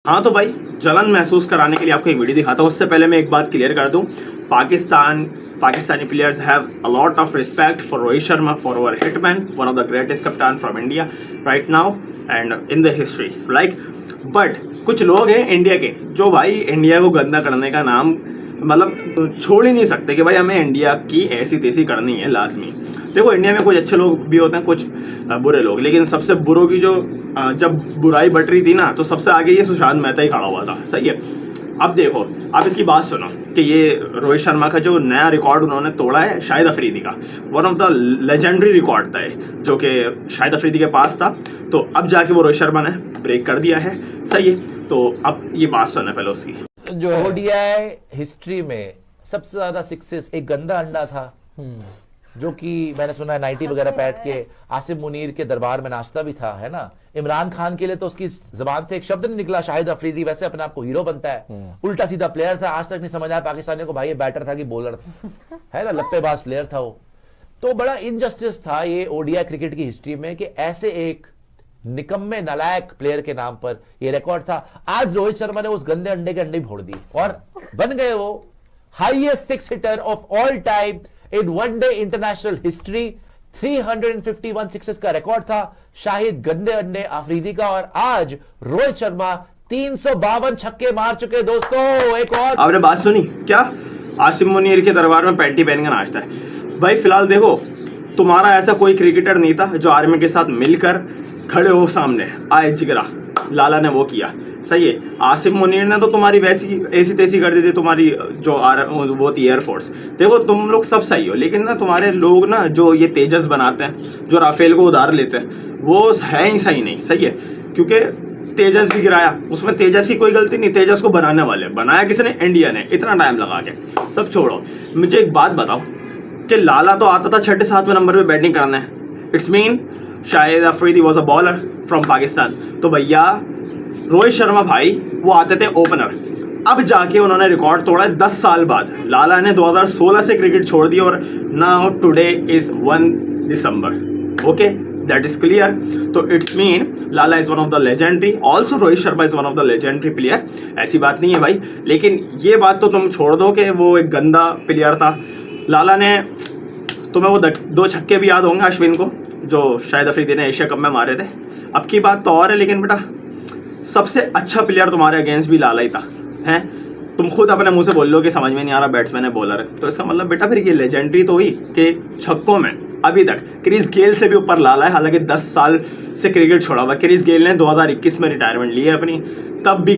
हाँ तो भाई जलन महसूस कराने के लिए आपको एक वीडियो दिखाता हूँ। उससे पहले मैं एक बात क्लियर कर दूँ, Pakistani players have a lot of respect for Rohit Sharma, for our hitman, one of the greatest कप्तान from India right now and in the history like. But कुछ लोग हैं इंडिया के जो भाई इंडिया को गंदा करने का नाम मतलब छोड़ ही नहीं सकते कि भाई हमें इंडिया की ऐसी तैसी करनी है लाजमी। देखो इंडिया में कुछ अच्छे लोग भी होते हैं, कुछ बुरे लोग, लेकिन सबसे बुरों की जो जब बुराई बट रही थी ना तो सबसे आगे ये सुशांत मेहता ही खड़ा हुआ था। सही है। अब देखो, आप इसकी बात सुनो कि ये रोहित शर्मा का जो नया रिकॉर्ड उन्होंने तोड़ा है शाहिद अफरीदी का, one of the legendary record था जो कि शाहिद अफरीदी के पास था, तो अब जाके वो रोहित शर्मा ने ब्रेक कर दिया है। सही है। तो अब ये बात सुनना पहले उसकी। जो ओडीआई हिस्ट्री में सबसे ज्यादा सिक्सेस एक गंदा अंडा था, जो कि मैंने सुना है 90 वगैरह बैठ के आसिम मुनीर के दरबार में नाश्ता भी था, है ना। इमरान खान के लिए तो उसकी जबान से एक शब्द नहीं निकला। शाहिद अफरीदी वैसे अपने आप को हीरो बनता है, उल्टा सीधा प्लेयर था, आज तक नहीं समझ आया पाकिस्तानियों को भाई ये बैटर था कि बॉलर था, है ना, लप्पेबाज प्लेयर था वो। तो बड़ा इनजस्टिस था ये ओडीआई क्रिकेट की हिस्ट्री में कि ऐसे एक निकम्मे नालायक प्लेयर के नाम पर ये रिकॉर्ड था। आज रोहित शर्मा ने उस गंदे अंडे के अंडे फोड़ दी और बन गए वो highest six hitter of all time in one day international history. 351 sixes का रिकॉर्ड था शाहिद गंदे अंडे अफरीदी का, और आज रोहित शर्मा 352 छक्के मार चुके। दोस्तों एक और आपने बात सुनी क्या? आसिम मुनीर के दरबार में पैंटी पहन के नाचता है। भाई फिलहाल देखो, तुम्हारा ऐसा कोई क्रिकेटर नहीं था जो आर्मी के साथ मिलकर खड़े हो सामने आए जिगरा, लाला ने वो किया। सही है। आसिम मुनीर ने तो तुम्हारी वैसी ऐसी तैसी कर दी थी, तुम्हारी जो वो थी एयरफोर्स। देखो तुम लोग सब सही हो, लेकिन ना तुम्हारे लोग ना जो ये तेजस बनाते हैं, जो राफेल को उधार लेते हैं, वो है ही सही नहीं। सही है। क्योंकि तेजस भी गिराया, उसमें तेजस की कोई गलती नहीं, तेजस को बनाने वाले बनाया किसने? इंडिया ने, इतना टाइम लगा के। सब छोड़ो, मुझे एक बात बताओ कि लाला तो आता था 6-7वें नंबर पे बैटिंग करना है। It's mean Shahid Afridi was a bowler from Pakistan. तो भैया रोहित शर्मा भाई वो आते थे ओपनर। अब जाके उन्होंने रिकॉर्ड तोड़ा है 10 साल बाद। लाला ने 2016 से क्रिकेट छोड़ दी और now today is 1 December. Okay, that is clear. तो it's mean Lala is one of the legendary, also Rohit Sharma is one of the legendary player. ऐसी बात नहीं है भाई, लेकिन ये बात तो तुम छोड़ दो कि वो एक गंदा प्लेयर था। लाला ने तुम्हें वो 2 छक्के भी याद होंगे अश्विन को, जो शाहिद अफरीदी ने एशिया कप में मारे थे। अब की बात तो और है, लेकिन बेटा सबसे अच्छा प्लेयर तुम्हारे अगेंस्ट भी लाला ही था। हैं, तुम खुद अपने मुंह से बोल लो कि समझ में नहीं आ रहा बैट्समैन है बॉलर है, तो इसका मतलब बेटा फिर ये लेजेंडरी तो हुई कि छक्कों में अभी तक क्रिस गेल से भी ऊपर लाला है। हालांकि 10 साल से क्रिकेट छोड़ा हुआ। क्रिस गेल ने 2021 में रिटायरमेंट ली है अपनी, तब भी